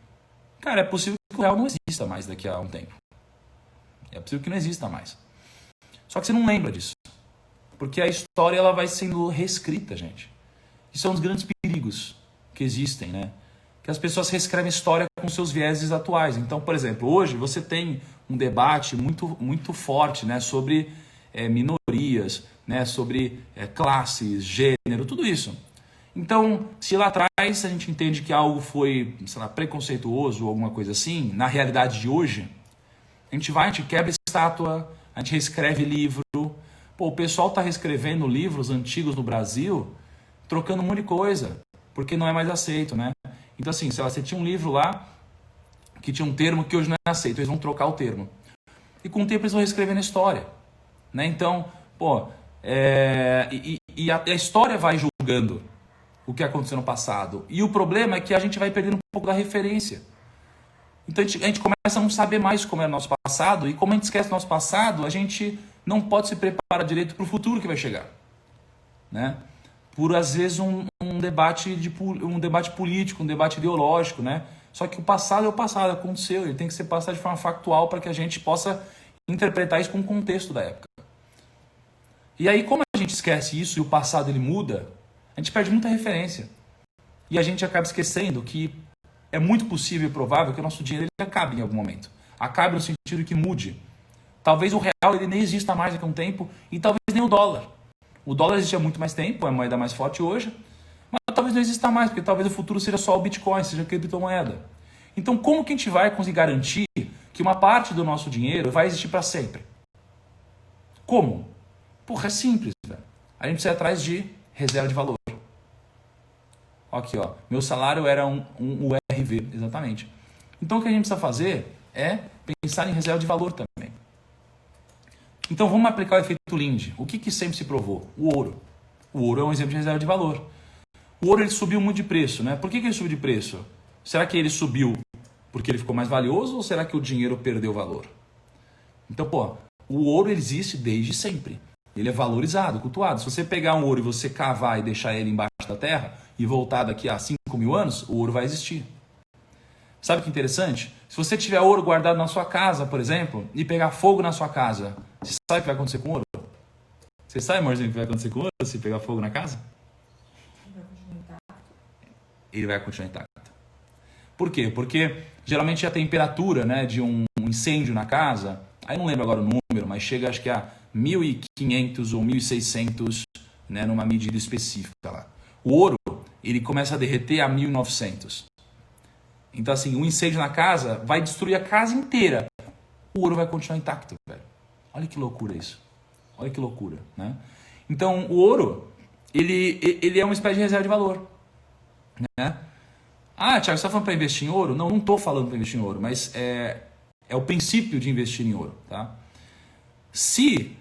Cara, é possível que o real não exista mais daqui a um tempo. É possível que não exista mais. Só que você não lembra disso. Porque a história ela vai sendo reescrita, gente. Isso é um dos grandes perigos que existem, né? Que as pessoas reescrevem história com seus vieses atuais. Então, por exemplo, hoje você tem um debate muito, muito forte, né, sobre minorias, né, sobre classes, gênero, tudo isso. Então, se lá atrás a gente entende que algo foi, sei lá, preconceituoso ou alguma coisa assim, na realidade de hoje, a gente quebra estátua, a gente reescreve livro. Pô, o pessoal está reescrevendo livros antigos no Brasil, trocando um monte de coisa, porque não é mais aceito, né? Então assim, sei lá, você tinha um livro lá que tinha um termo que hoje não é aceito, eles vão trocar o termo. E com o tempo eles vão reescrevendo a história, né? Então, pô, a história vai julgando o que aconteceu no passado. E o problema é que a gente vai perdendo um pouco da referência. Então a gente começa a não saber mais como é o nosso passado, e como a gente esquece o nosso passado, a gente não pode se preparar direito para o futuro que vai chegar, né? Por às vezes um debate político, um debate ideológico, né? Só que o passado é o passado, aconteceu, ele tem que ser passado de forma factual para que a gente possa interpretar isso com o contexto da época. E aí, como a gente esquece isso e o passado ele muda, a gente perde muita referência. E a gente acaba esquecendo que é muito possível e provável que o nosso dinheiro ele acabe em algum momento. Acabe no sentido que mude. Talvez o real ele nem exista mais daqui a um tempo, e talvez nem o dólar. O dólar existe há muito mais tempo, é a moeda mais forte hoje, mas talvez não exista mais, porque talvez o futuro seja só o Bitcoin, seja a criptomoeda. Então como que a gente vai conseguir garantir que uma parte do nosso dinheiro vai existir para sempre? Como? Porra, é simples, velho. A gente precisa ir atrás de reserva de valor. Aqui, ó, meu salário era um URV, exatamente. Então o que a gente precisa fazer é pensar em reserva de valor também. Então vamos aplicar o efeito Linde. O que sempre se provou? O ouro. O ouro é um exemplo de reserva de valor. O ouro ele subiu muito de preço, né? Por que ele subiu de preço? Será que ele subiu porque ele ficou mais valioso ou será que o dinheiro perdeu valor? Então, pô, o ouro ele existe desde sempre. Ele é valorizado, cultuado. Se você pegar um ouro e você cavar e deixar ele embaixo da terra e voltar daqui a 5.000 anos, o ouro vai existir. Sabe que interessante? Se você tiver ouro guardado na sua casa, por exemplo, e pegar fogo na sua casa, você sabe o que vai acontecer com o ouro? Você sabe, amorzinho, o que vai acontecer com o ouro se pegar fogo na casa? Ele vai continuar intacto. Por quê? Porque geralmente a temperatura, né, de um incêndio na casa, aí não lembro agora o número, mas chega acho que a 1.500 ou 1.600, né, numa medida específica lá. O ouro, ele começa a derreter a 1.900. Então assim, um incêndio na casa vai destruir a casa inteira. O ouro vai continuar intacto, velho. Olha que loucura isso. Olha que loucura, né? Então o ouro, ele é uma espécie de reserva de valor, né? Ah, Thiago, você está falando para investir em ouro? Não, não estou falando para investir em ouro, mas é o princípio de investir em ouro, tá? Se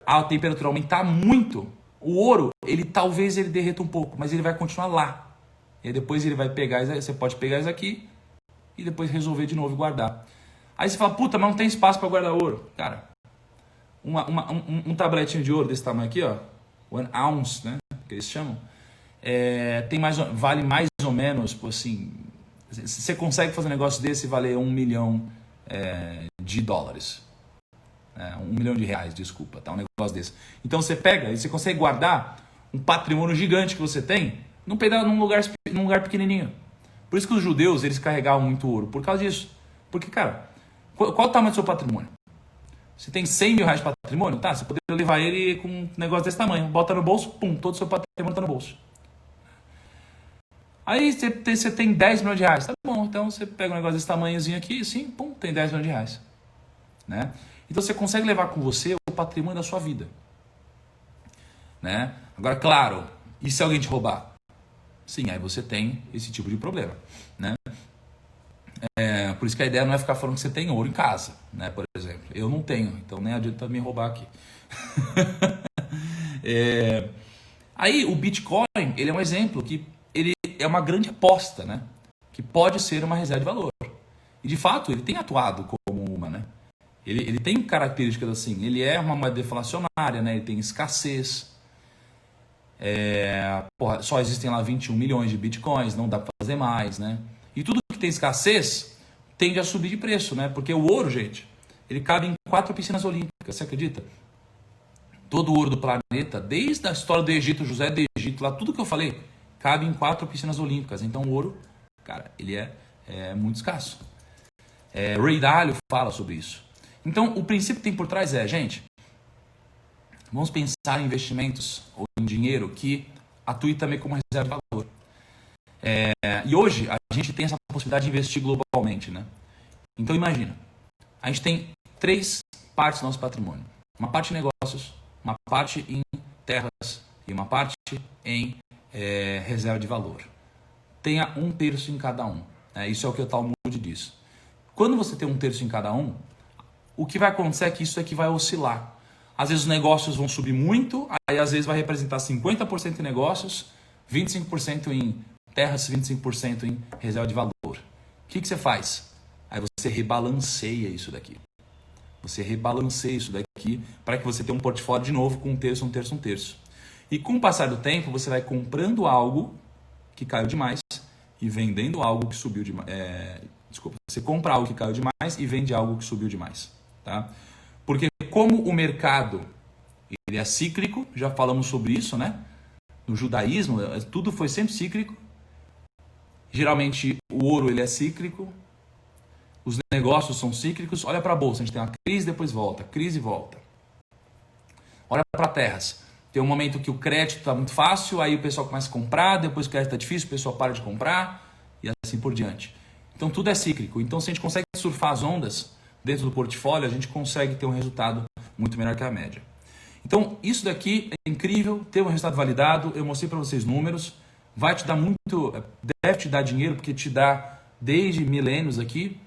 a temperatura aumentar muito, o ouro, talvez ele derreta um pouco, mas ele vai continuar lá. E aí depois ele vai pegar, você pode pegar isso aqui e depois resolver de novo e guardar. Aí você fala, puta, mas não tem espaço para guardar ouro. Cara, um tabletinho de ouro desse tamanho aqui, ó, 1 ounce, né, que eles chamam, vale mais ou menos, assim, você consegue fazer um negócio desse e valer 1 milhão de dólares. 1 milhão de reais, desculpa, tá? Um negócio desse. Então você pega e você consegue guardar um patrimônio gigante que você tem num lugar pequenininho. Por isso que os judeus, eles carregavam muito ouro, por causa disso. Porque, cara, qual o tamanho do seu patrimônio? Você tem 100 mil reais de patrimônio? Tá, você poderia levar ele com um negócio desse tamanho. Bota no bolso, pum, todo o seu patrimônio tá no bolso. Aí você tem 10 milhões de reais. Tá bom, então você pega um negócio desse tamanhozinho aqui, sim, pum, tem 10 milhões de reais. Né? Então você consegue levar com você o patrimônio da sua vida. Né? Agora, claro, e se alguém te roubar? Sim, aí você tem esse tipo de problema. Né? Por isso que a ideia não é ficar falando que você tem ouro em casa, né? Por exemplo. Eu não tenho, então nem adianta me roubar aqui. Aí o Bitcoin, ele é um exemplo que ele é uma grande aposta, né? Que pode ser uma reserva de valor. E de fato, ele tem atuado como uma, né? Ele tem características assim, ele é uma moeda deflacionária, né? Ele tem escassez. Só existem lá 21 milhões de bitcoins, não dá para fazer mais, né? E tudo que tem escassez tende a subir de preço, né? Porque o ouro, gente, ele cabe em 4 piscinas olímpicas, você acredita? Todo o ouro do planeta, desde a história do Egito, José do Egito, lá tudo que eu falei, cabe em 4 piscinas olímpicas. Então o ouro, cara, ele é muito escasso. Ray Dalio fala sobre isso. Então o princípio que tem por trás gente, vamos pensar em investimentos ou em dinheiro que atue também como reserva de valor. E hoje a gente tem essa possibilidade de investir globalmente, né? Então imagina, a gente tem 3 partes do nosso patrimônio. Uma parte em negócios, uma parte em terras e uma parte em reserva de valor. Tenha 1/3 em cada um. Isso é o que o Talmud diz. Quando você tem 1/3 em cada um, o que vai acontecer é que isso aqui vai oscilar. Às vezes os negócios vão subir muito, aí às vezes vai representar 50% em negócios, 25% em terras, 25% em reserva de valor. O que você faz? Aí você rebalanceia isso daqui. Você rebalanceia isso daqui para que você tenha um portfólio de novo com 1/3, 1/3, 1/3. E com o passar do tempo, você vai comprando algo que caiu demais e vendendo algo que subiu demais. Você compra algo que caiu demais e vende algo que subiu demais. Tá? Porque como o mercado ele é cíclico, já falamos sobre isso, né? No judaísmo, tudo foi sempre cíclico. Geralmente o ouro ele é cíclico, os negócios são cíclicos. Olha para a bolsa, a gente tem uma crise, depois volta, crise e volta. Olha para terras, tem um momento que o crédito está muito fácil, aí o pessoal começa a comprar, depois o crédito está difícil, o pessoal para de comprar e assim por diante. Então tudo é cíclico. Então se a gente consegue surfar as ondas dentro do portfólio, a gente consegue ter um resultado muito melhor que a média. Então isso daqui é incrível, ter um resultado validado, eu mostrei para vocês números. Vai te dar deve te dar dinheiro, porque te dá desde milênios aqui.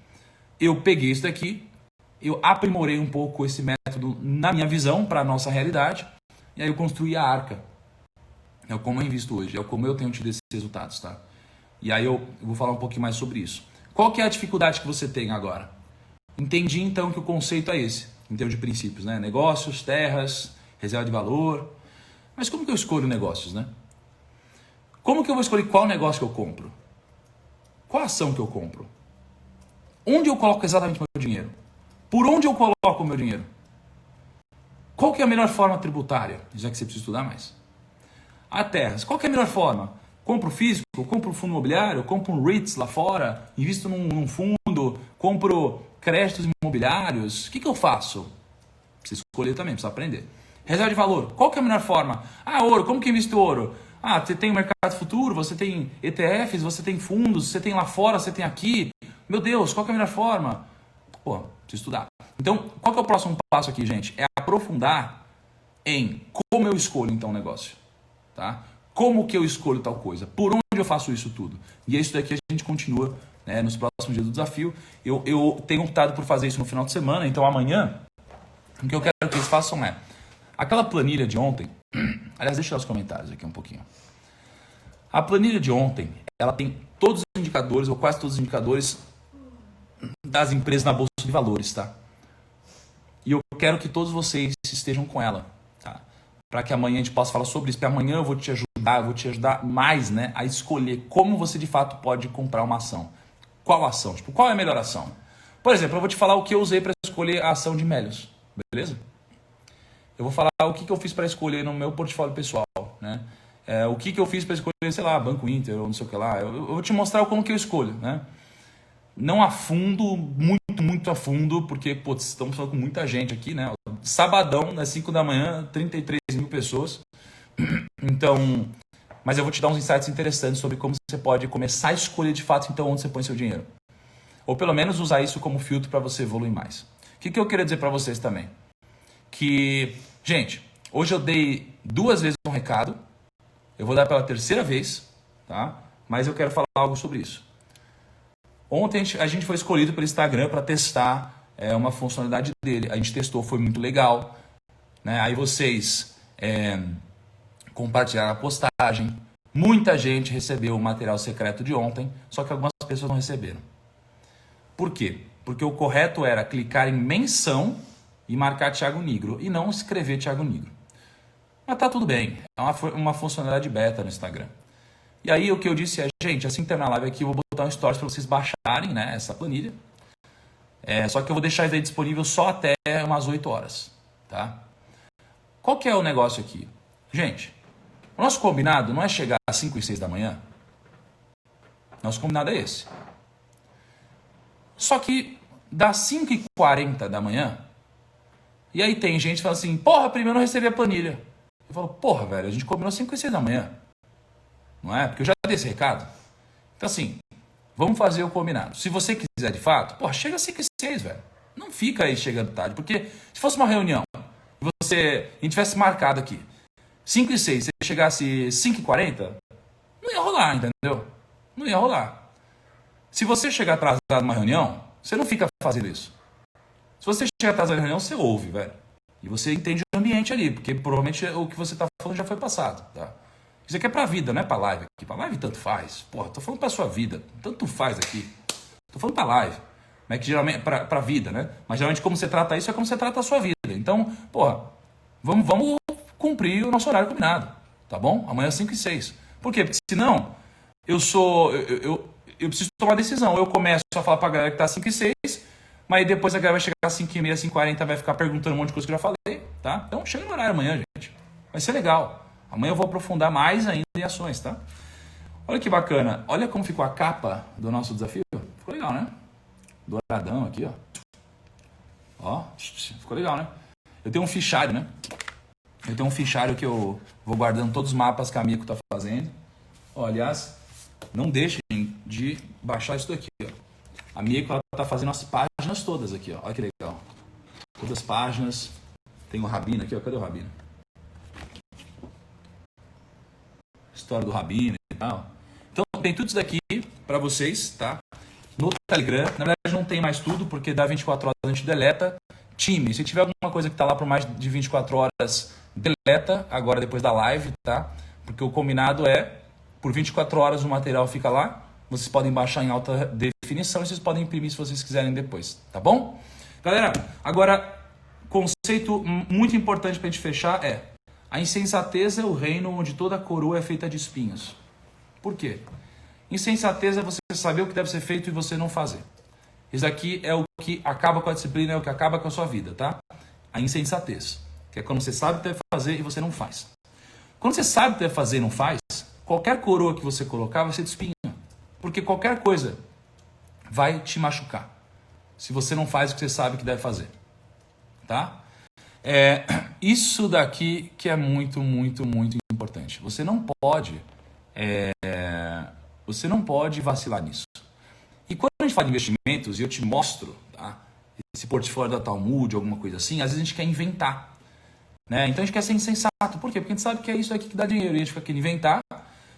Eu peguei isso daqui, eu aprimorei um pouco esse método na minha visão, para a nossa realidade, e aí eu construí a arca. É como eu invisto hoje, é como eu tenho tido esses resultados, tá? E aí eu vou falar um pouquinho mais sobre isso. Qual que é a dificuldade que você tem agora? Entendi então que o conceito é esse, em termos de princípios, né? Negócios, terras, reserva de valor. Mas como que eu escolho negócios, né? Como que eu vou escolher qual negócio que eu compro? Qual ação que eu compro? Onde eu coloco exatamente o meu dinheiro? Por onde eu coloco o meu dinheiro? Qual que é a melhor forma tributária? Já que você precisa estudar mais. A terras. Qual que é a melhor forma? Compro físico? Compro fundo imobiliário? Compro um REITs lá fora? Invisto num fundo? Compro créditos imobiliários? O que eu faço? Precisa escolher também, precisa aprender. Reserva de valor. Qual que é a melhor forma? Ouro. Como que eu invisto ouro? Você tem o mercado futuro, você tem ETFs, você tem fundos, você tem lá fora, você tem aqui. Meu Deus, qual que é a melhor forma? Preciso estudar. Então, qual que é o próximo passo aqui, gente? É aprofundar em como eu escolho, então, o negócio. Tá? Como que eu escolho tal coisa? Por onde eu faço isso tudo? E é isso daqui a gente continua, né, nos próximos dias do desafio. Eu tenho optado por fazer isso no final de semana, então amanhã, o que eu quero que vocês façam é, aquela planilha de ontem, aliás, deixa eu dar os comentários aqui um pouquinho. A planilha de ontem, ela tem todos os indicadores, ou quase todos os indicadores das empresas na Bolsa de Valores, tá? E eu quero que todos vocês estejam com ela, tá? Para que amanhã a gente possa falar sobre isso, porque amanhã eu vou te ajudar mais, né, a escolher como você de fato pode comprar uma ação. Qual ação? Qual é a melhor ação? Por exemplo, eu vou te falar o que eu usei para escolher a ação de Melios, beleza? Eu vou falar o que eu fiz para escolher no meu portfólio pessoal, né? o que eu fiz para escolher, sei lá, Banco Inter ou não sei o que lá. Eu vou te mostrar como que eu escolho, né? Não a fundo, muito a fundo, porque, putz, estamos falando com muita gente aqui, né? Sabadão, às 5 da manhã, 33 mil pessoas. Então, mas eu vou te dar uns insights interessantes sobre como você pode começar a escolher de fato, então, onde você põe seu dinheiro. Ou pelo menos usar isso como filtro para você evoluir mais. O que eu queria dizer para vocês também? Que, gente, hoje eu dei 2 vezes um recado. Eu vou dar pela 3ª vez, tá? Mas eu quero falar algo sobre isso. Ontem a gente foi escolhido pelo Instagram para testar uma funcionalidade dele. A gente testou, foi muito legal, né? Aí vocês compartilharam a postagem. Muita gente recebeu o material secreto de ontem, só que algumas pessoas não receberam. Por quê? Porque o correto era clicar em menção e marcar Thiago Nigro e não escrever Thiago Nigro. Mas tá tudo bem, é uma funcionalidade beta no Instagram. E aí o que eu disse é, gente, assim que terminar a live aqui, eu vou botar um stories para vocês baixarem, né, essa planilha. Só que eu vou deixar isso aí disponível só até umas 8 horas, tá? Qual que é o negócio aqui? Gente, o nosso combinado não é chegar às 5 e 6 da manhã. Nosso combinado é esse. Só que das 5h40 da manhã, e aí tem gente que fala assim, porra, primeiro eu não recebi a planilha. Eu falo, porra, velho, a gente combinou 5 e 6 da manhã. Não é? Porque eu já dei esse recado. Então assim, vamos fazer o combinado. Se você quiser de fato, porra, chega às 5 e 6, velho. Não fica aí chegando tarde. Porque se fosse uma reunião, a gente tivesse marcado aqui 5 e 6, se chegasse 5h40, não ia rolar, entendeu? Não ia rolar. Se você chegar atrasado numa reunião, você não fica fazendo isso. Se você chegar atrasado na reunião, você ouve, velho. E você entende o ambiente ali, porque provavelmente o que você está falando já foi passado, tá? Isso aqui é pra vida, não é pra live aqui. Pra live tanto faz. Porra, tô falando pra sua vida. Tanto faz aqui. Tô falando pra live. Mas que geralmente, pra vida, né? Mas geralmente como você trata isso é como você trata a sua vida. Então, porra, vamos cumprir o nosso horário combinado. Tá bom? Amanhã 5 e 6. Por quê? Porque senão, eu preciso tomar decisão. Eu começo a falar pra galera que tá 5 e 6, mas depois a galera vai chegar às 5h30, 5h40, vai ficar perguntando um monte de coisa que eu já falei, tá? Então chega no horário amanhã, gente. Vai ser legal. Amanhã eu vou aprofundar mais ainda em ações, tá? Olha que bacana. Olha como ficou a capa do nosso desafio. Ficou legal, né? Douradão aqui, ó. Ó, ficou legal, né? Eu tenho um fichário, né? Eu tenho um fichário que eu vou guardando todos os mapas que a Mico tá fazendo. Ó, aliás, não deixem de baixar isso daqui, ó. A Mico, ela tá fazendo as páginas todas aqui, ó. Olha que legal. Todas as páginas. Tem o Rabino aqui, ó. Cadê o Rabino? História do Rabino e tal. Então tem tudo isso daqui para vocês, tá? No Telegram. Na verdade não tem mais tudo, porque dá 24 horas a gente deleta. Time, se tiver alguma coisa que tá lá por mais de 24 horas, deleta agora depois da live, tá? Porque o combinado é, por 24 horas o material fica lá. Vocês podem baixar em alta definição e vocês podem imprimir se vocês quiserem depois, tá bom? Galera, agora, conceito muito importante pra gente fechar é: a insensatez é o reino onde toda coroa é feita de espinhos. Por quê? Insensatez é você saber o que deve ser feito e você não fazer. Isso aqui é o que acaba com a disciplina, é o que acaba com a sua vida, tá? A insensatez, que é quando você sabe o que deve fazer e você não faz. Quando você sabe o que deve fazer e não faz, qualquer coroa que você colocar vai ser de espinho. Porque qualquer coisa vai te machucar, se você não faz o que você sabe que deve fazer, tá? Isso daqui que é muito importante. Você não pode vacilar nisso. E quando a gente fala de investimentos, e eu te mostro, tá, esse portfólio da Talmud, alguma coisa assim, às vezes a gente quer inventar, né? Então a gente quer ser insensato. Por quê? Porque a gente sabe que é isso aqui que dá dinheiro. E a gente fica querendo inventar.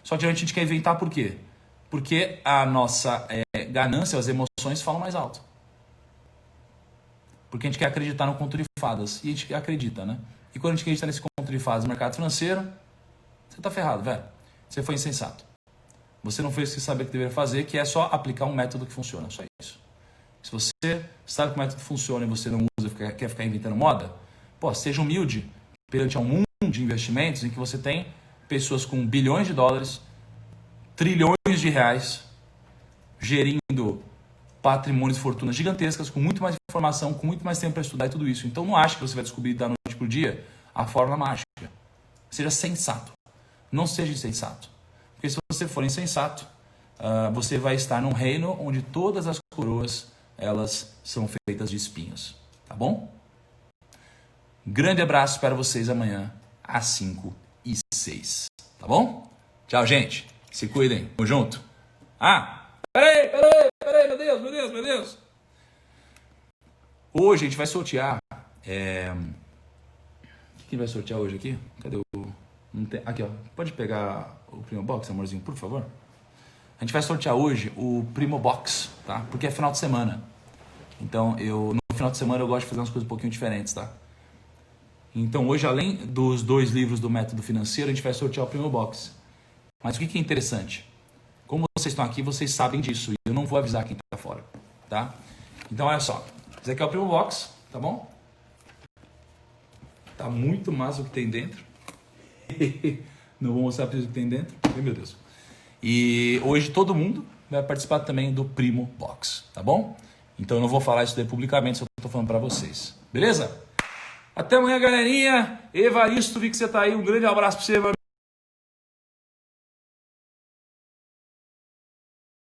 Só que a gente quer inventar por quê? Porque a nossa ganância, as emoções falam mais alto. Porque a gente quer acreditar no conto de fadas. E a gente acredita, né? E quando a gente acredita nesse conto de fadas no mercado financeiro, você tá ferrado, velho. Você foi insensato. Você não fez o que você sabia que deveria fazer, que é só aplicar um método que funciona. Só isso. Se você sabe que o método funciona e você não usa, quer ficar inventando moda, pô, seja humilde perante um mundo de investimentos em que você tem pessoas com bilhões de dólares, trilhões de reais, gerindo patrimônios e fortunas gigantescas, com muito mais informação, com muito mais tempo para estudar e tudo isso. Então não ache que você vai descobrir da noite pro dia a fórmula mágica. Seja sensato. Não seja insensato. Porque se você for insensato, você vai estar num reino onde todas as coroas, elas são feitas de espinhos. Tá bom? Grande abraço para vocês amanhã às 5h06. Tá bom? Tchau, gente. Se cuidem. Tamo junto. Peraí, meu Deus. Hoje a gente vai sortear. O que vai sortear hoje aqui? Cadê o. Não tem... Aqui, ó. Pode pegar o Primo Box, amorzinho, por favor? A gente vai sortear hoje o Primo Box, tá? Porque é final de semana. Então, no final de semana eu gosto de fazer umas coisas um pouquinho diferentes, tá? Então, hoje, além dos 2 livros do Método Financeiro, a gente vai sortear o Primo Box. Mas o que é interessante? Como vocês estão aqui, vocês sabem disso. E eu não vou avisar quem está fora, tá? Então, olha só. Esse aqui é o Primo Box, tá bom? Tá muito massa o que tem dentro. Não vou mostrar para vocês o que tem dentro. Ai, meu Deus. E hoje todo mundo vai participar também do Primo Box, tá bom? Então eu não vou falar isso daí publicamente, só estou falando para vocês. Beleza? Até amanhã, galerinha. Evaristo, vi que você tá aí. Um grande abraço para você, meu amigo.